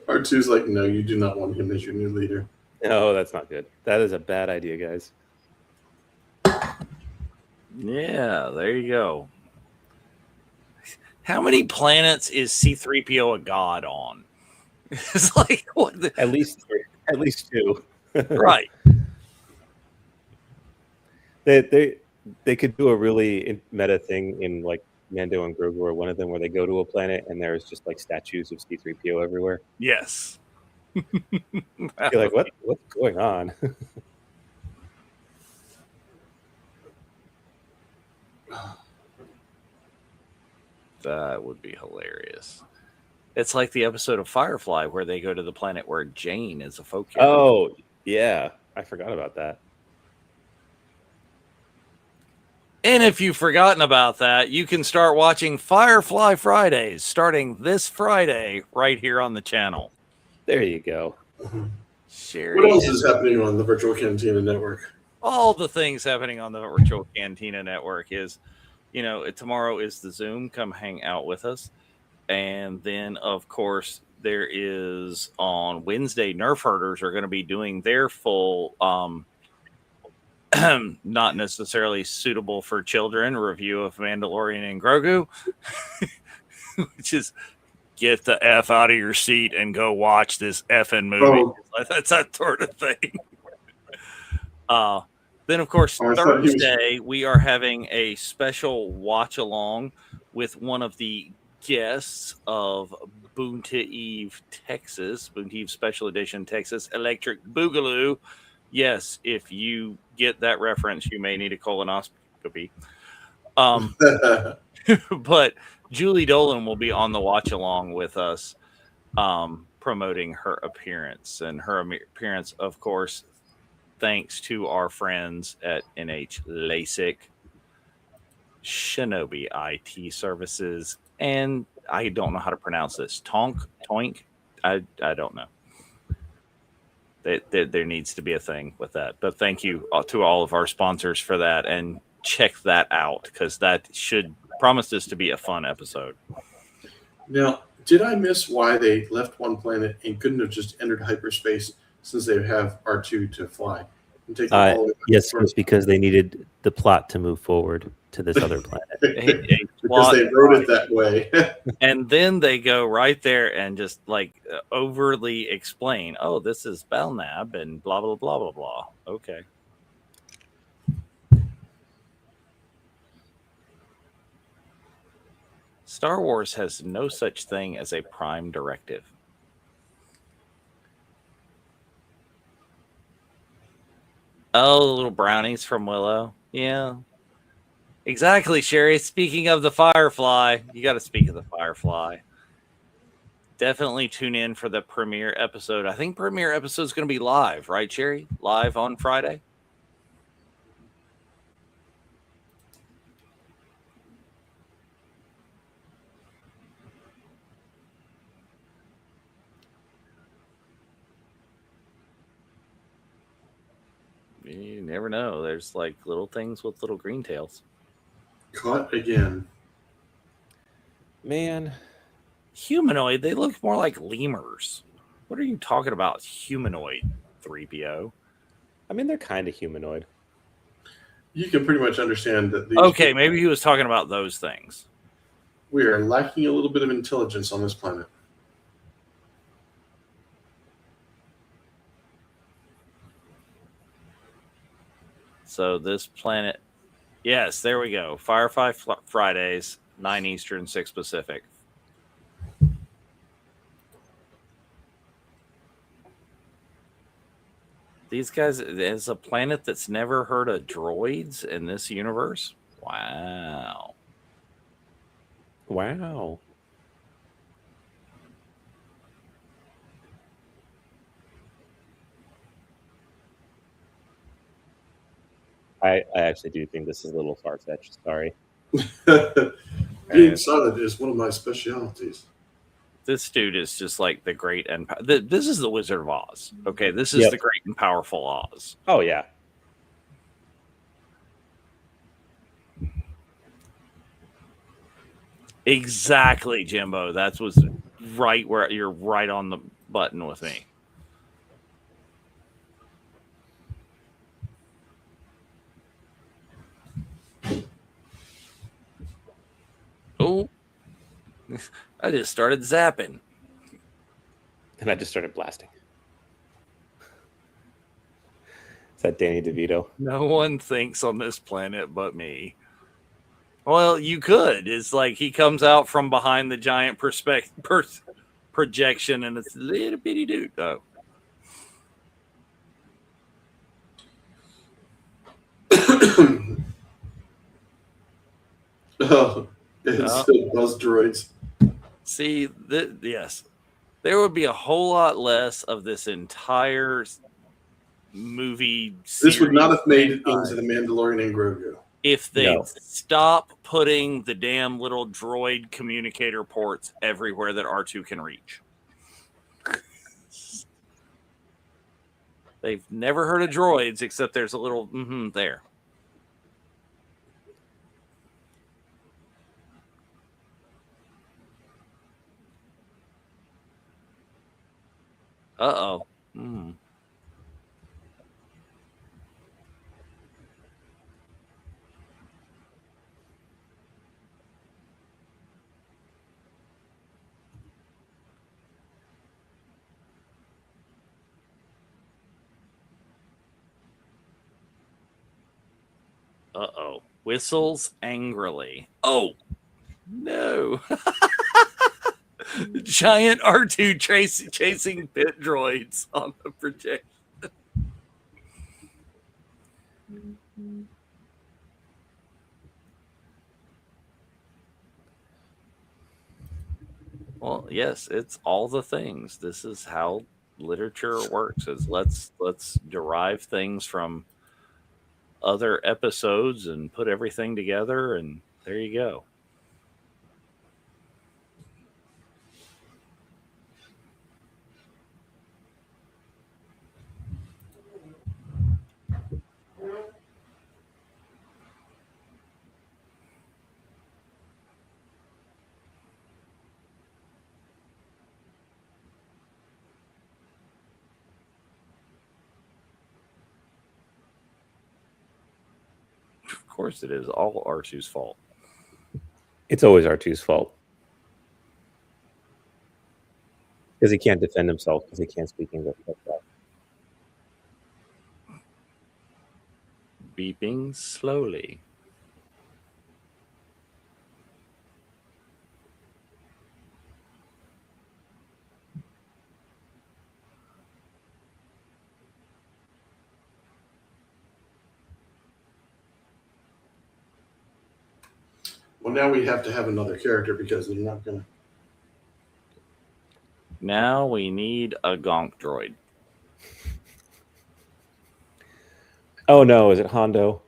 R2's like, no, you do not want him as your new leader. No, that's not good. That is a bad idea, guys. Yeah, there you go. How many planets is C-3PO a god on? It's like what? At least 2. Right. They could do a really meta thing in like Mando and Grogu or one of them where they go to a planet and there's just like statues of C-3PO everywhere. Yes. You're like, what's going on? That would be hilarious. It's like the episode of Firefly where they go to the planet where Jane is a folk hero. Oh, yeah. I forgot about that. And if you've forgotten about that, you can start watching Firefly Fridays starting this Friday right here on the channel. There you go. Sherry, What else is happening on the Virtual Cantina Network? all the things happening on the Virtual Cantina Network is, tomorrow is the Zoom. Come hang out with us. And then, of course, there is on Wednesday, Nerf Herders are going to be doing their full, not necessarily suitable for children review of Mandalorian and Grogu, which is get the F out of your seat and go watch this effing movie. Oh. That's that sort of thing. Then, of course, Thursday, we are having a special watch along with one of the guests of Boonta Eve, Texas, Boonta Eve Special Edition Texas Electric Boogaloo. Yes, if you get that reference, you may need a colonoscopy. But Julie Dolan will be on the watch along with us, promoting her appearance. And her appearance, of course, thanks to our friends at NH LASIK, Shinobi IT Services, and I don't know how to pronounce this. Toink? I don't know. There needs to be a thing with that. But thank you to all of our sponsors for that, and check that out because that should promise this to be a fun episode. Now, did I miss why they left one planet and couldn't have just entered hyperspace since they have R2 to fly? And take them all the way back yes, to it was because they needed the plot to move forward to this other planet. because they wrote it that way. And then they go right there and just like overly explain, oh, this is Belknap and blah, blah, blah, blah, blah. Okay. Star Wars has no such thing as a prime directive. Oh, the little brownies from Willow. Yeah. Exactly, Sherry. Speaking of the Firefly, you got to speak of the Firefly. Definitely tune in for the premiere episode. I think premiere episode is going to be live, right, Sherry? Live on Friday? You never know. There's like little things with little green tails. Caught again. Man. Humanoid, they look more like lemurs. What are you talking about, humanoid, 3PO? I mean, they're kind of humanoid. You can pretty much understand that these Okay, maybe he was talking about those things. we are lacking a little bit of intelligence on this planet. So this planet, yes, there we go. Firefly Fridays, 9 Eastern, 6 Pacific. These guys, there's a planet that's never heard of droids in this universe. Wow. Wow. I actually do think this is a little far-fetched. Sorry. Being silent is one of my specialities. This dude is just like the great and this is the Wizard of Oz. Okay, this is the great and powerful Oz. Oh, yeah. Exactly, Jimbo. That was right where you're right on the button with me. Oh, I just started zapping. And I just started blasting. Is that Danny DeVito? No one thinks on this planet but me. Well, you could. It's like he comes out from behind the giant projection, and it's a little bitty dude. Oh. Oh, it's still Buzz Droids. See, yes, there would be a whole lot less of this entire movie series. This would not have made it into The Mandalorian and Grogu. If they stop putting the damn little droid communicator ports everywhere that R2 can reach. They've never heard of droids, except there's a little there. Uh-oh. Uh-oh. Whistles angrily. Oh, no. Giant R2 chasing pit droids on the projection. Well, yes, it's all the things. This is how literature works. Is let's derive things from other episodes and put everything together, and there you go. Of course it is all R2's fault. It's always R2's fault. Because he can't defend himself because he can't speak English. Beeping slowly. Well, now we have to have another character because they're not going to. Now we need a gonk droid. Oh no, is it Hondo?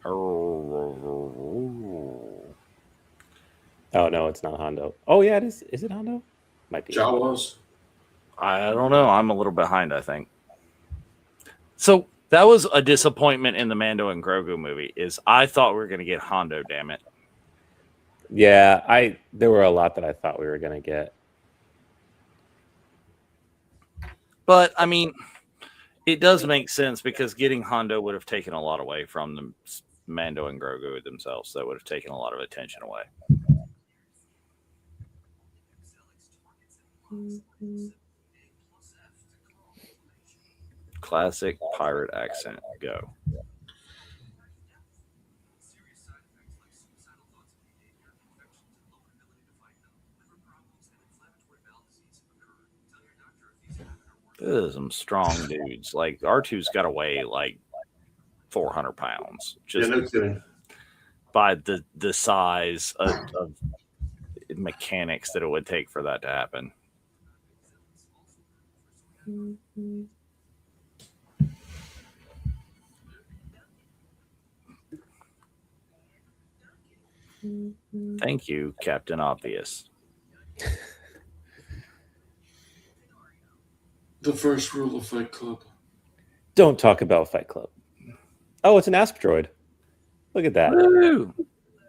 Oh no, it's not Hondo. Oh yeah, it is. Is it Hondo? Might be. Jawas. I don't know. I'm a little behind, I think. So that was a disappointment in the Mando and Grogu movie. Is I thought we were going to get Hondo. Damn it. Yeah, there were a lot that I thought we were going to get. But I mean, it does make sense because getting Hondo would have taken a lot away from the Mando and Grogu themselves. That would have taken a lot of attention away. Classic pirate accent. Go. This is some strong dudes. Like R2's got to weigh like 400 pounds. Just no kidding. By the size of mechanics that it would take for that to happen. Thank you, Captain Obvious. The first rule of Fight Club. Don't talk about Fight Club. Oh, it's an Asp droid. Look at that. Woo!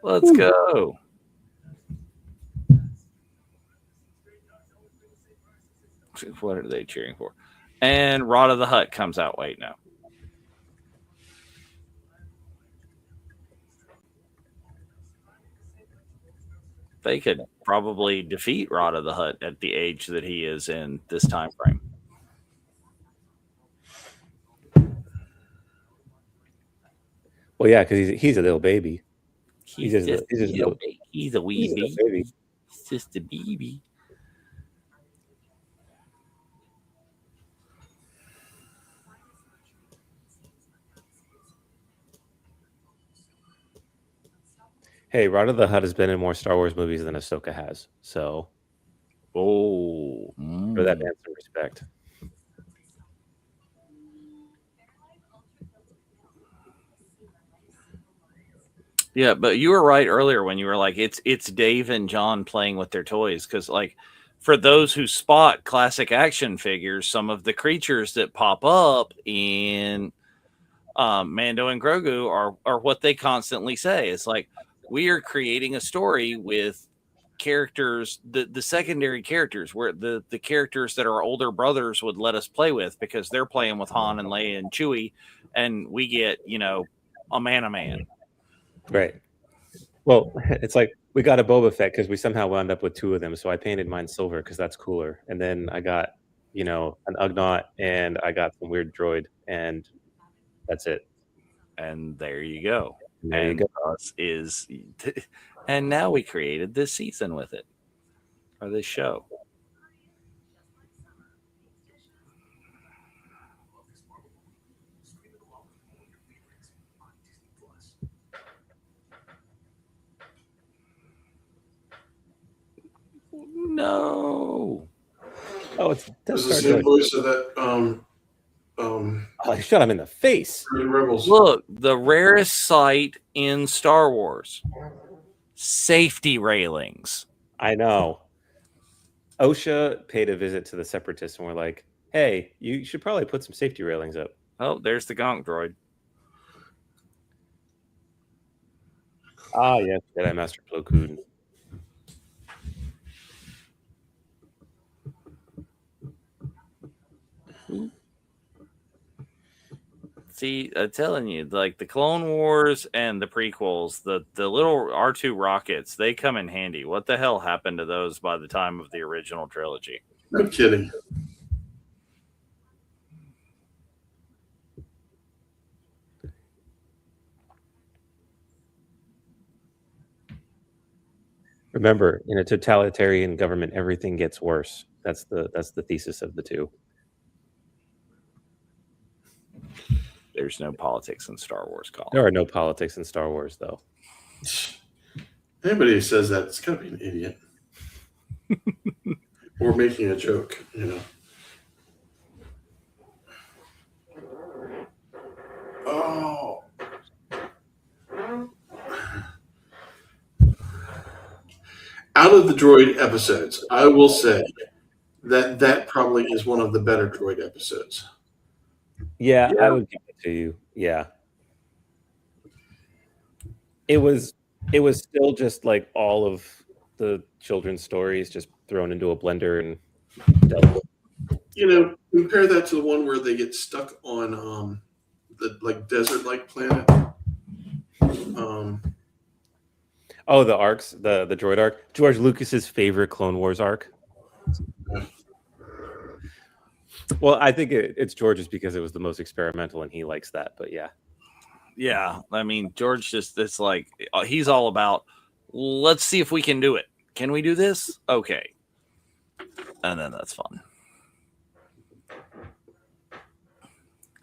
Let's go. What are they cheering for? And Rod of the Hutt comes out. Wait, no. They could probably defeat Rod of the Hutt at the age that he is in this time frame. Well, yeah, because he's a little baby. He's just a wee baby. He's a baby. He's just a baby. Hey, Rada the Hutt has been in more Star Wars movies than Ahsoka has, so Oh, for that man some respect. Yeah, but you were right earlier when you were like, it's Dave and John playing with their toys, because like for those who spot classic action figures, some of the creatures that pop up in Mando and Grogu are what they constantly say. It's like, we are creating a story with characters, the secondary characters, where the characters that our older brothers would let us play with, because they're playing with Han and Leia and Chewie, and we get, a man. Right. Well, it's like we got a Boba Fett because we somehow wound up with 2 of them, so I painted mine silver because that's cooler. And then I got, an Ugnaught, and I got some weird droid, and that's it. And there you go. There you go. Us is, and now we created this season with it, or this show. No. Oh, it's This is the same voice of that. Oh, shut him in the face. Rebels. Look, the rarest sight in Star Wars: safety railings. I know. OSHA paid a visit to the Separatists and were like, "Hey, you should probably put some safety railings up." Oh, there's the Gonk droid. Ah, yes, Jedi Master Plo Koon. See, I'm telling you, like the Clone Wars and the prequels, the little R2 rockets, they come in handy. What the hell happened to those by the time of the original trilogy? No kidding. Remember, in a totalitarian government, everything gets worse. That's the thesis of the two. There's no politics in Star Wars, Colin. There are no politics in Star Wars, though. Anybody who says that, it's got to be an idiot. Or making a joke, Oh. Out of the droid episodes, I will say that probably is one of the better droid episodes. Yeah, I would give it to you. Yeah. It was still just like all of the children's stories just thrown into a blender and dealt with. Compare that to the one where they get stuck on the desert-like planet. Oh, the arcs, the droid arc. George Lucas's favorite Clone Wars arc. Well, I think it's George's because it was the most experimental and he likes that, but yeah. Yeah, I mean, George it's like, he's all about, let's see if we can do it. Can we do this? Okay. And then that's fun.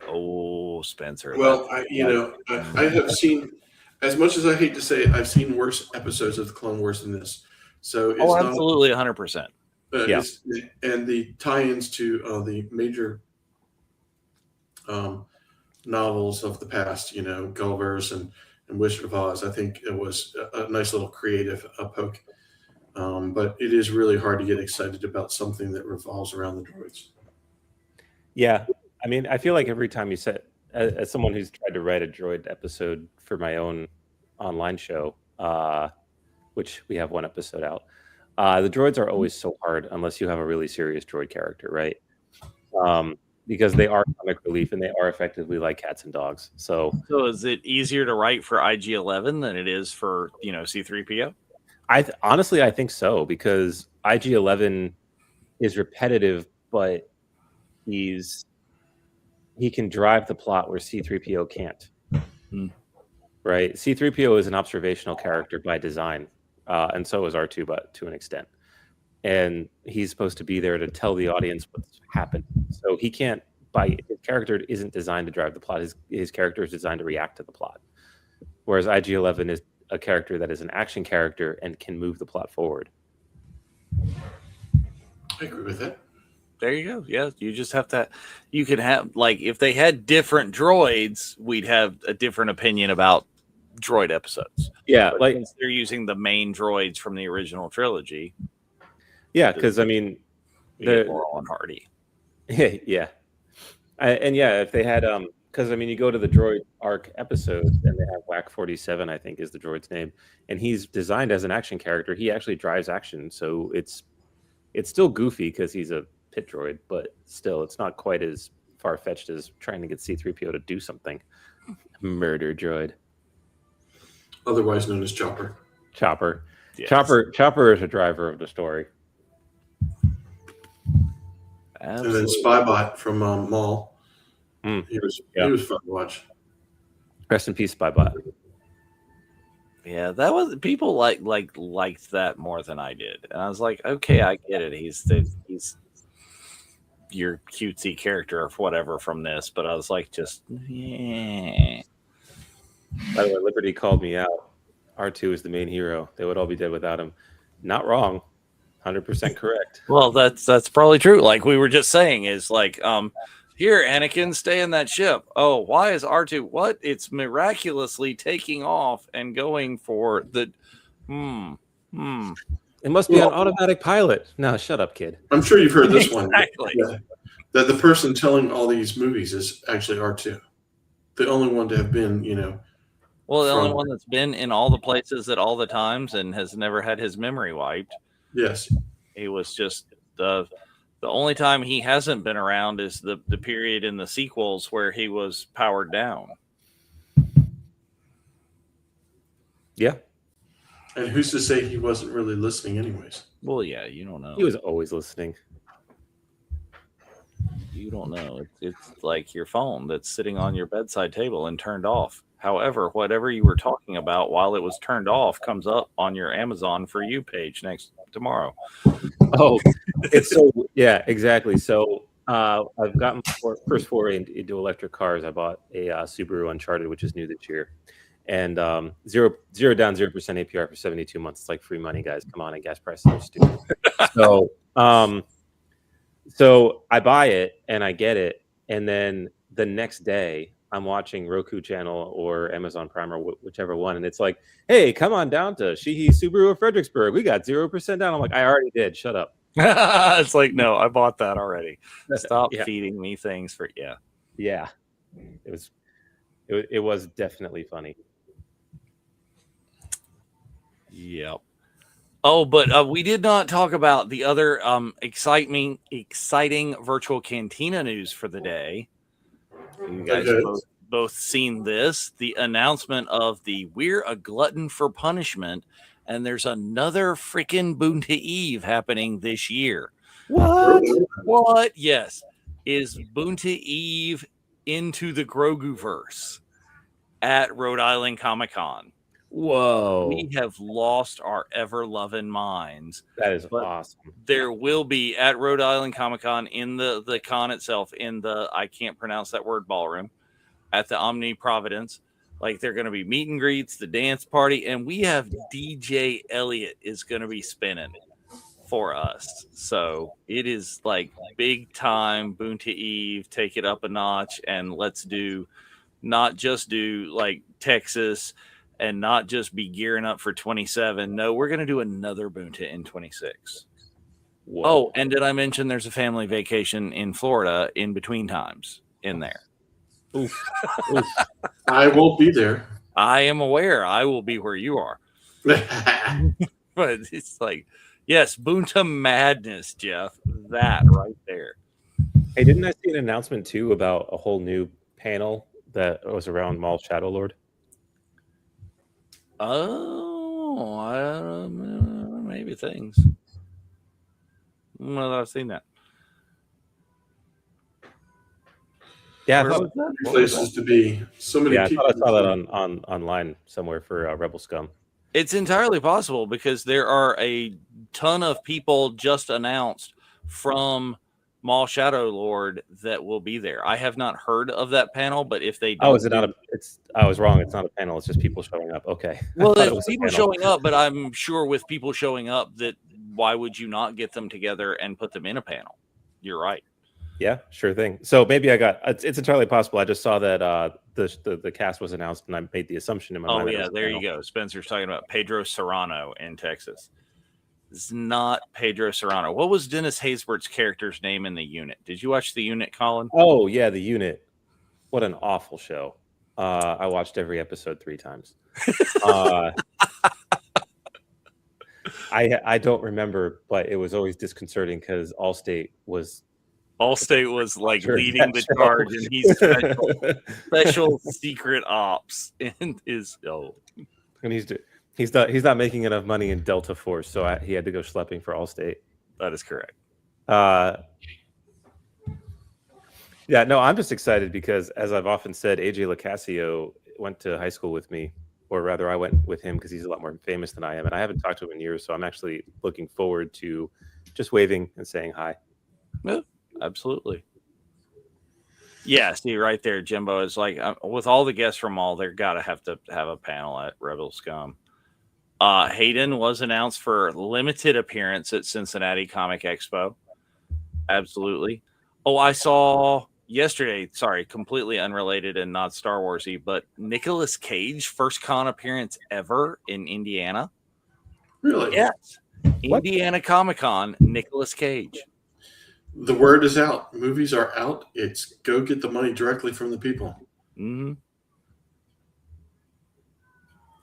Oh, Spencer. Well, I have seen, as much as I hate to say it, I've seen worse episodes of the Clone Wars than this. So it's absolutely 100%. Yeah. And the tie-ins to the major novels of the past, Gulliver's and Wizard of Oz, I think it was a nice little creative poke. But it is really hard to get excited about something that revolves around the droids. Yeah. I mean, I feel like every time you said, as someone who's tried to write a droid episode for my own online show, which we have one episode out, the droids are always so hard unless you have a really serious droid character, right? Because they are comic relief and they are effectively like cats and dogs. So is it easier to write for IG-11 than it is for, C-3PO? Honestly, I think so, because IG-11 is repetitive, but he can drive the plot where C-3PO can't. right? C-3PO is an observational character by design, and so is R2, but to an extent. And he's supposed to be there to tell the audience what's happened. So he can't. His character isn't designed to drive the plot. His character is designed to react to the plot. Whereas IG-11 is a character that is an action character and can move the plot forward. I agree with that. There you go. Yeah, you just have to. You can have, like, if they had different droids, we'd have a different opinion about droid episodes. Yeah, but like since they're using the main droids from the original trilogy. Yeah, because I mean, Laurel and Hardy. Yeah, if they had because I mean, you go to the droid arc episodes and they have Whack 47, I think is the droid's name, and he's designed as an action character. He actually drives action, so it's still goofy because he's a pit droid, but still, it's not quite as far fetched as trying to get C-3PO to do something. Murder droid, Otherwise known as Chopper. Yes. Chopper is a driver of the story. And Absolutely. then Spybot from Maul. He was fun to watch. Rest in peace, Spybot. Yeah, that was, people liked that more than I did, and I was like, okay, I get it. He's your cutesy character or whatever from this, but I was like, just yeah. By the way, Liberty called me out. R2 is the main hero. They would all be dead without him. Not wrong. 100% correct. Well, that's probably true. Like we were just saying, is like, here, Anakin, stay in that ship. Oh, why is R2? What? It's miraculously taking off and going for the. It must be an automatic pilot. No, shut up, kid. I'm sure you've heard this one. Exactly. Yeah, that the person telling all these movies is actually R2. The only one to have been, Well, the only one that's been in all the places at all the times and has never had his memory wiped. Yes. He was just the only time he hasn't been around is the period in the sequels where he was powered down. Yeah. And who's to say he wasn't really listening anyways? Well, yeah, you don't know. He was always listening. You don't know. It's like your phone that's sitting on your bedside table and turned off. However, whatever you were talking about while it was turned off comes up on your Amazon For You page tomorrow. Oh, it's so, yeah, exactly. So I've gotten first foray into electric cars. I bought a Subaru Uncharted, which is new this year. And zero down, 0% APR for 72 months. It's like free money, guys. Come on, and gas prices are stupid. So I buy it and I get it, and then the next day I'm watching Roku channel or Amazon Prime or whichever one, and it's like, hey, come on down to Sheehy Subaru of Fredericksburg. We got 0% down. I'm like, I already did. Shut up. It's like, no, I bought that already. Stop feeding me things for Yeah. It was definitely funny. Yep. Oh, but we did not talk about the other exciting virtual cantina news for the day. You guys both seen this, the announcement of the We're a Glutton for Punishment, and there's another freaking Boonta Eve happening this year. What? Yes. Is Boonta Eve into the Grogu-verse at Rhode Island Comic-Con? Whoa. We have lost our ever-loving minds. That is awesome. There will be at Rhode Island Comic-Con in the con itself, in the, I can't pronounce that word, ballroom, at the Omni Providence. Like, they're going to be meet and greets, the dance party, and we have DJ Elliott is going to be spinning for us. So it is like big time Boonta Eve, take it up a notch, and let's not just do like Texas and not just be gearing up for 27. No, we're going to do another Boonta in 26. Whoa. Oh, and did I mention there's a family vacation in Florida in between times in there? Oof. I won't be there. I am aware. I will be where you are. But it's like, yes, Boonta madness, Jeff. That right there. Hey, didn't I see an announcement too about a whole new panel that was around Maul Shadowlord? Oh, maybe things. Well, I've seen that. Yeah, Where I was thought, that? What was Places to be. So many yeah, I people. thought I saw that on online somewhere for Rebel Scum. It's entirely possible because there are a ton of people just announced from Maul Shadow Lord that will be there. I have not heard of that panel, but if they don't, Oh, is it not a? It's I was wrong. It's not a panel. It's just people showing up. Okay. well, I thought it it's was a people panel. showing up, but I'm sure with people showing up that why would you not get them together and put them in a panel? You're right. Yeah, sure thing. So maybe I got. It's entirely possible. I just saw that the cast was announced, and I made the assumption in my Oh mind. That it yeah, was a there you panel. go. Spencer's talking about Pedro Serrano in Texas. It's not Pedro Serrano. What was Dennis Haysbert's character's name in the unit? Did you watch the unit, Colin? Oh yeah, the unit. What an awful show. I watched every episode 3 times. I don't remember, but it was always disconcerting because Allstate was like during leading that the show. charge, and he's special secret ops and is and he's not making enough money in Delta Force, so he had to go schlepping for Allstate. that is correct. Yeah, no, I'm just excited because, as I've often said, AJ Locascio went to high school with me, or rather, I went with him because he's a lot more famous than I am, and I haven't talked to him in years, so I'm actually looking forward to just waving and saying hi. Yeah, absolutely. Yeah, see right there, Jimbo is like with all the guests from all, they're got to have a panel at Rebel Scum. Hayden was announced for limited appearance at Cincinnati Comic Expo. Absolutely. Oh, I saw yesterday, sorry, completely unrelated and not Star Warsy, but Nicolas Cage, first con appearance ever in Indiana. Really? Yes. What? Indiana Comic-Con, Nicolas Cage. The word is out. Movies are out. It's go get the money directly from the people. Mm-hmm.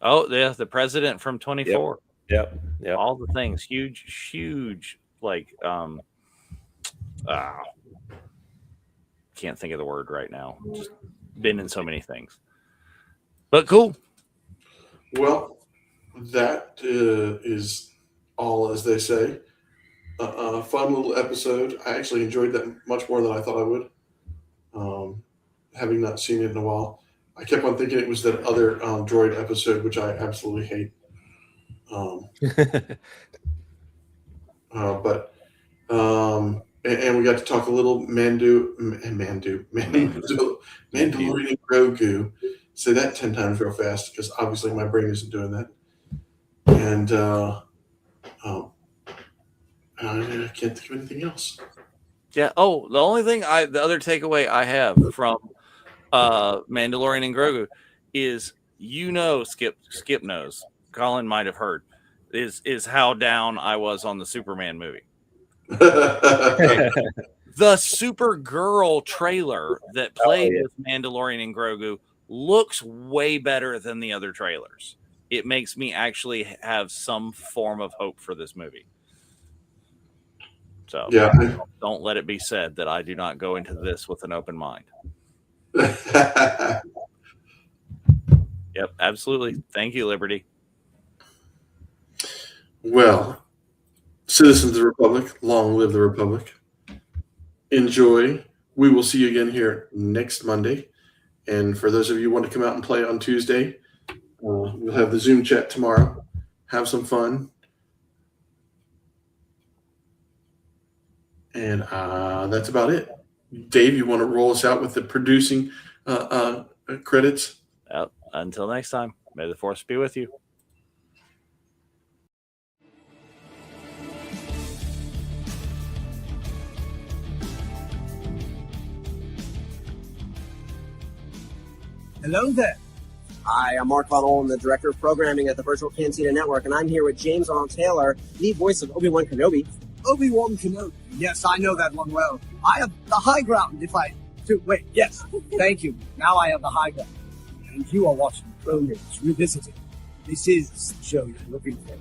Oh, yeah, the president from 24. Yep. All the things. Huge, like, can't think of the word right now. Just been in so many things. But cool. Well, that is all, as they say. A fun little episode. I actually enjoyed that much more than I thought I would. Having not seen it in a while, I kept on thinking it was that other droid episode, which I absolutely hate. And we got to talk a little Mandalorian and Grogu. Say that 10 times real fast because obviously my brain isn't doing that. And I can't think of anything else. Yeah. Oh, the other takeaway I have from Mandalorian and Grogu is, Skip knows, Colin might have heard, is how down I was on the Superman movie. The Supergirl trailer that played with Mandalorian and Grogu looks way better than the other trailers. It makes me actually have some form of hope for this movie. So yeah, don't let it be said that I do not go into this with an open mind. Yep, absolutely. Thank you, Liberty. Well, citizens of the Republic, long live the Republic. Enjoy. We will see you again here next Monday. And for those of you who want to come out and play on Tuesday, we'll have the Zoom chat tomorrow. Have some fun. And that's about it. Dave, you want to roll us out with the producing credits? Until next time, may the Force be with you. Hello there. Hi, I'm Mark Connell. I'm the Director of Programming at the Virtual Cantina Network, and I'm here with James Arnold Taylor, the voice of Obi-Wan Kenobi. Obi-Wan Kenobi. Yes, I know that one well. I have the high ground if I do. Wait, yes. Thank you. Now I have the high ground. And you are watching Clone Wars Revisited. This is the show you're looking for.